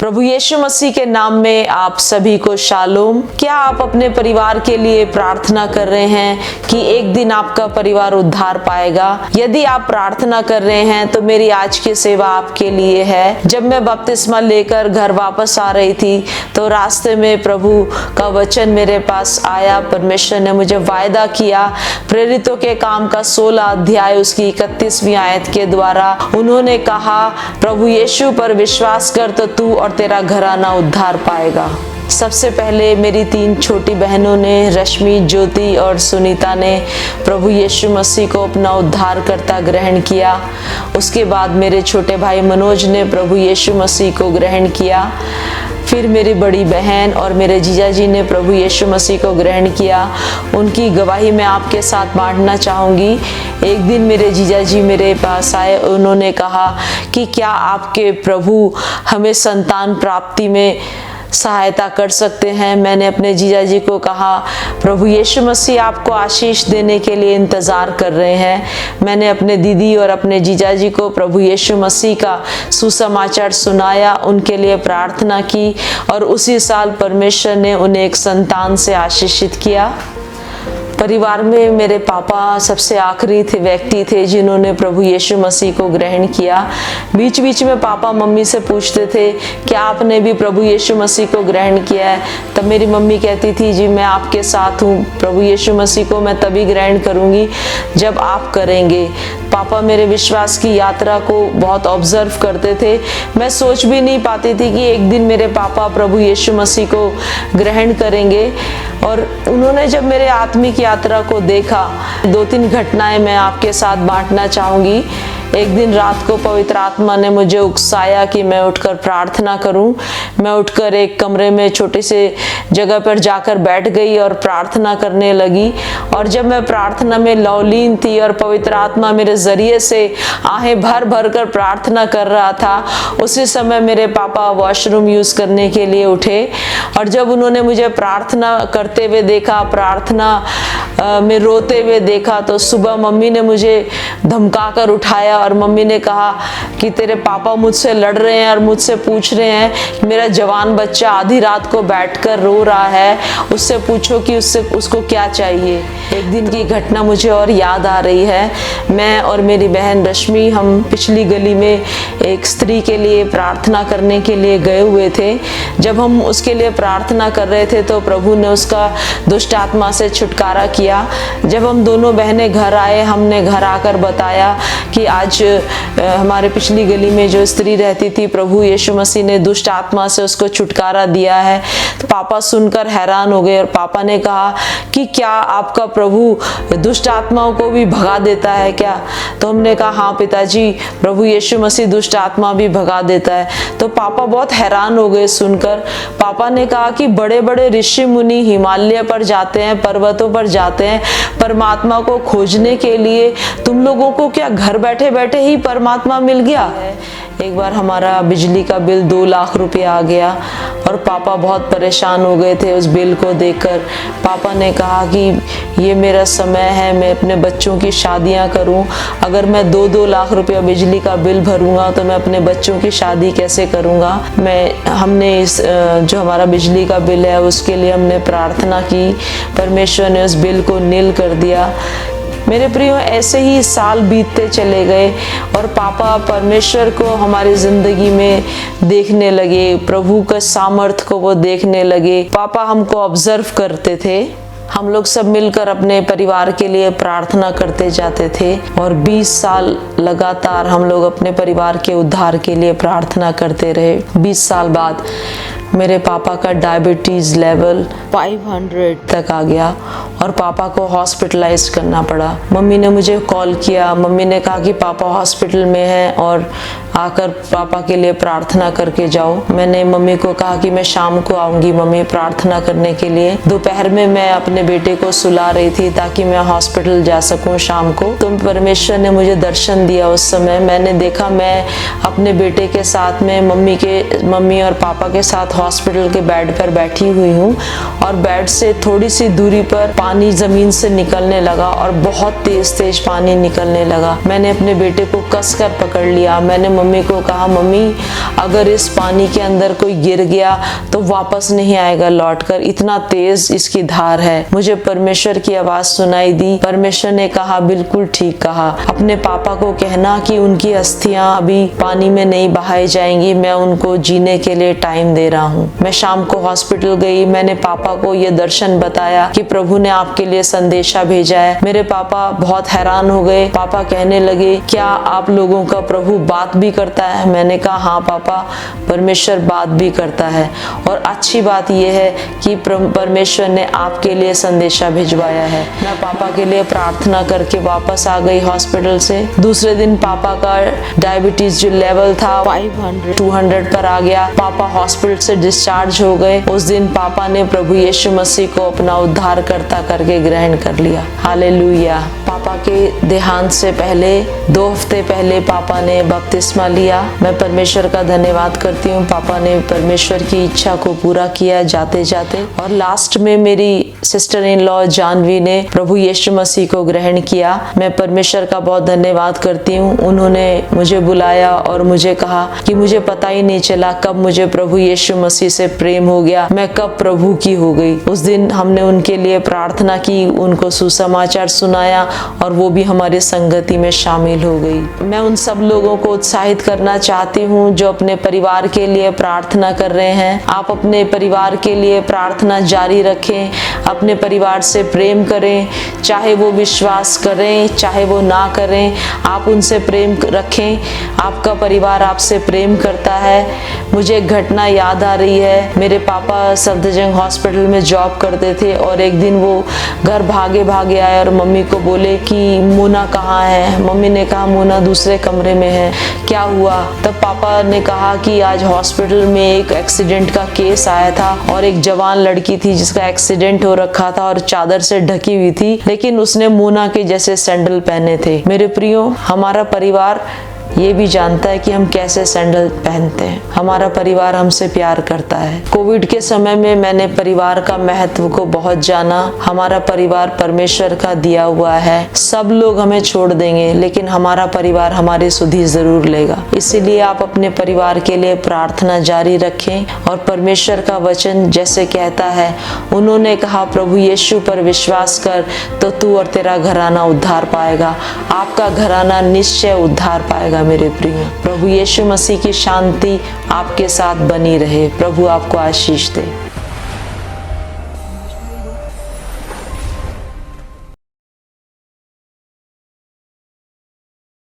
प्रभु यीशु मसीह के नाम में आप सभी को शालोम। क्या आप अपने परिवार के लिए प्रार्थना कर रहे हैं कि एक दिन आपका परिवार उद्धार पाएगा? यदि आप प्रार्थना कर रहे हैं तो मेरी आज की सेवा आपके लिए है। जब मैं बपतिस्मा लेकर घर वापस आ रही थी तो रास्ते में प्रभु का वचन मेरे पास आया। परमेश्वर ने मुझे वायदा किया, प्रेरितों के काम का 16 अध्याय उसकी 31वीं आयत के द्वारा उन्होंने कहा, प्रभु यीशु पर विश्वास कर तो तू और तेरा घराना उद्धार पाएगा। सबसे पहले मेरी 3 छोटी बहनों ने, रश्मि, ज्योति और सुनीता ने प्रभु यीशु मसीह को अपना उद्धारकर्ता ग्रहण किया। उसके बाद मेरे छोटे भाई मनोज ने प्रभु यीशु मसीह को ग्रहण किया। फिर मेरी बड़ी बहन और मेरे जीजा जी ने प्रभु यीशु मसीह को ग्रहण किया। उनकी गवाही मैं आपके साथ बांटना चाहूँगी। एक दिन मेरे जीजा जी मेरे पास आए, उन्होंने कहा कि क्या आपके प्रभु हमें संतान प्राप्ति में सहायता कर सकते हैं। मैंने अपने जीजा जी को कहा, प्रभु यीशु मसीह आपको आशीष देने के लिए इंतज़ार कर रहे हैं। मैंने अपने दीदी और अपने जीजा जी को प्रभु यीशु मसीह का सुसमाचार सुनाया, उनके लिए प्रार्थना की और उसी साल परमेश्वर ने उन्हें एक संतान से आशीषित किया। परिवार में मेरे पापा सबसे आखिरी व्यक्ति थे जिन्होंने प्रभु यीशु मसीह को ग्रहण किया। बीच बीच में पापा मम्मी से पूछते थे, क्या आपने भी प्रभु यीशु मसीह को ग्रहण किया है? तब मेरी मम्मी कहती थी, जी मैं आपके साथ हूँ, प्रभु यीशु मसीह को मैं तभी ग्रहण करूँगी जब आप करेंगे। पापा मेरे विश्वास की यात्रा को बहुत ऑब्जर्व करते थे। मैं सोच भी नहीं पाती थी कि एक दिन मेरे पापा प्रभु यीशु मसीह को ग्रहण करेंगे। और उन्होंने जब मेरे आत्मिक यात्रा को देखा, 2-3 घटनाएं मैं आपके साथ बांटना चाहूँगी। एक दिन रात को पवित्र आत्मा ने मुझे उकसाया कि मैं उठकर प्रार्थना करूं। मैं उठकर एक कमरे में छोटी सी जगह पर जाकर बैठ गई और प्रार्थना करने लगी। और जब मैं प्रार्थना में लवलीन थी और पवित्र आत्मा मेरे जरिए से आहें भर भर कर प्रार्थना कर रहा था, उसी समय मेरे पापा वॉशरूम यूज करने के लिए उठे। और जब उन्होंने मुझे प्रार्थना करते हुए देखा, प्रार्थना में रोते हुए देखा, तो सुबह मम्मी ने मुझे धमका कर उठाया और मम्मी ने कहा कि तेरे पापा मुझसे लड़ रहे हैं और मुझसे पूछ रहे हैं कि मेरा जवान बच्चा आधी रात को बैठकर रो रहा है, उससे पूछो कि उसको क्या चाहिए। एक दिन की घटना मुझे और याद आ रही है। मैं और मेरी बहन रश्मि, हम पिछली गली में एक स्त्री के लिए प्रार्थना करने के लिए गए हुए थे। जब हम उसके लिए प्रार्थना कर रहे थे तो प्रभु ने उसका दुष्ट आत्मा से छुटकारा किया। जब हम दोनों बहनें घर आए, हमने घर आकर बताया कि आज हमारे पिछली गली में जो स्त्री रहती थी, प्रभु यीशु मसीह ने दुष्ट आत्मा से उसको छुटकारा दिया है। तो पापा सुनकर हैरान हो गए और पापा ने कहा कि क्या आपका प्रभु दुष्ट आत्माओं को भी भगा देता है क्या? तो हमने कहा, हाँ पिताजी, प्रभु यीशु मसीह दुष्ट आत्मा भी भगा देता है। तो पापा बहुत हैरान हो गए सुनकर। पापा ने कहा कि बड़े बड़े ऋषि मुनि हिमालय पर जाते हैं, पर्वतों पर जाते हैं परमात्मा को खोजने के लिए, तुम लोगों को क्या घर बैठे बैठे ही परमात्मा मिल गया है? एक बार हमारा बिजली का बिल 2 लाख रुपए आ गया और पापा बहुत परेशान हो गए थे उस बिल को देखकर। पापा ने कहा कि ये मेरा समय है, मैं अपने बच्चों की शादियां करूं। अगर मैं 2-2 लाख रुपया बिजली का बिल भरूंगा तो मैं अपने बच्चों की शादी कैसे करूंगा? हमने इस जो हमारा बिजली का बिल है उसके लिए हमने प्रार्थना की। परमेश्वर ने उस बिल को नील कर दिया। मेरे प्रियो, ऐसे ही साल बीतते चले गए और पापा परमेश्वर को हमारी जिंदगी में देखने लगे, प्रभु के सामर्थ को वो देखने लगे। पापा हमको ऑब्जर्व करते थे। हम लोग सब मिलकर अपने परिवार के लिए प्रार्थना करते जाते थे और 20 साल लगातार हम लोग अपने परिवार के उद्धार के लिए प्रार्थना करते रहे। 20 साल बाद मेरे पापा का डायबिटीज़ लेवल 500 तक आ गया और पापा को हॉस्पिटलाइज करना पड़ा। मम्मी ने मुझे कॉल किया। मम्मी ने कहा कि पापा हॉस्पिटल में हैं और आकर पापा के लिए प्रार्थना करके जाओ। मैंने मम्मी को कहा कि मैं शाम को आऊँगी मम्मी प्रार्थना करने के लिए। दोपहर में मैं अपने बेटे को सुला रही थी ताकि मैं हॉस्पिटल जा सकूँ शाम को। तो परमेश्वर ने मुझे दर्शन दिया। उस समय मैंने देखा मैं अपने बेटे के साथ में मम्मी और पापा के साथ हॉस्पिटल के बेड पर बैठी हुई हूँ और बेड से थोड़ी सी दूरी पर पानी जमीन से निकलने लगा और बहुत तेज तेज पानी निकलने लगा। मैंने अपने बेटे को कसकर पकड़ लिया। मैंने मम्मी को कहा, मम्मी अगर इस पानी के अंदर कोई गिर गया तो वापस नहीं आएगा लौटकर, इतना तेज इसकी धार है। मुझे परमेश्वर की आवाज सुनाई दी। परमेश्वर ने कहा, बिल्कुल ठीक कहा, अपने पापा को कहना कि उनकी अस्थियां अभी पानी में नहीं बहाई जाएंगी, मैं उनको जीने के लिए टाइम दे रहा हूँ। मैं शाम को हॉस्पिटल गई। मैंने पापा को ये दर्शन बताया कि प्रभु ने आपके लिए संदेशा भेजा है। मेरे पापा बहुत हैरान हो गए। पापा कहने लगे, क्या आप लोगों का प्रभु बात भी करता है? मैंने कहा, हाँ पापा, परमेश्वर बात भी करता है और अच्छी बात यह है कि परमेश्वर ने आपके लिए संदेशा भिजवाया है। मैं पापा के लिए प्रार्थना करके वापस आ गई हॉस्पिटल से। दूसरे दिन पापा का डायबिटीज जो लेवल था 200 पर आ गया। पापा हॉस्पिटल से डिस्चार्ज हो गए। उस दिन पापा ने प्रभु यीशु मसीह को अपना उद्धारकर्ता करके ग्रहण कर लिया। हालेलुया। पापा के देहांत से पहले 2 हफ्ते पहले पापा ने बपतिस्मा लिया। मैं परमेश्वर का धन्यवाद करती हूँ, पापा ने परमेश्वर की इच्छा को पूरा किया जाते जाते। और लास्ट में मेरी सिस्टर इन लॉ जानवी ने प्रभु यीशु मसीह को ग्रहण किया। मैं परमेश्वर का बहुत धन्यवाद करती हूँ। उन्होंने मुझे बुलाया और मुझे कहा कि मुझे पता ही नहीं चला कब मुझे प्रभु यीशु मसीह से प्रेम हो गया, मैं कब प्रभु की हो गई। उस दिन हमने उनके लिए प्रार्थना की, उनको सुसमाचार सुनाया और वो भी हमारी संगति में शामिल हो गई। मैं उन सब लोगों को उत्साहित करना चाहती हूँ जो अपने परिवार के लिए प्रार्थना कर रहे हैं। आप अपने परिवार के लिए प्रार्थना जारी रखें, अपने परिवार से प्रेम करें, चाहे वो विश्वास करें चाहे वो ना करें, आप उनसे प्रेम रखें। आपका परिवार आपसे प्रेम करता है। मुझे एक घटना याद आ रही है। मेरे पापा सफदरजंग हॉस्पिटल में जॉब करते थे और एक दिन वो घर भागे भागे आए और मम्मी को बोले कि मोना कहाँ है। मम्मी ने कहा, मोना दूसरे कमरे में है। क्या हुआ? तब पापा ने कहा कि आज हॉस्पिटल में एक एक्सीडेंट का केस आया था और एक जवान लड़की थी जिसका एक्सीडेंट हो रखा था और चादर से ढकी हुई थी, लेकिन उसने मोना के जैसे सैंडल पहने थे। मेरे प्रियो, हमारा परिवार ये भी जानता है कि हम कैसे सैंडल पहनते हैं। हमारा परिवार हमसे प्यार करता है। कोविड के समय में मैंने परिवार का महत्व को बहुत जाना। हमारा परिवार परमेश्वर का दिया हुआ है। सब लोग हमें छोड़ देंगे लेकिन हमारा परिवार हमारी सुधि जरूर लेगा। इसीलिए आप अपने परिवार के लिए प्रार्थना जारी रखें और परमेश्वर का वचन जैसे कहता है, उन्होंने कहा प्रभु यीशु पर विश्वास कर तो तू और तेरा घराना उद्धार पाएगा। आपका घराना निश्चय उद्धार पाएगा। मेरे प्रिय, प्रभु यीशु मसीह की शांति आपके साथ बनी रहे। प्रभु आपको आशीष दे।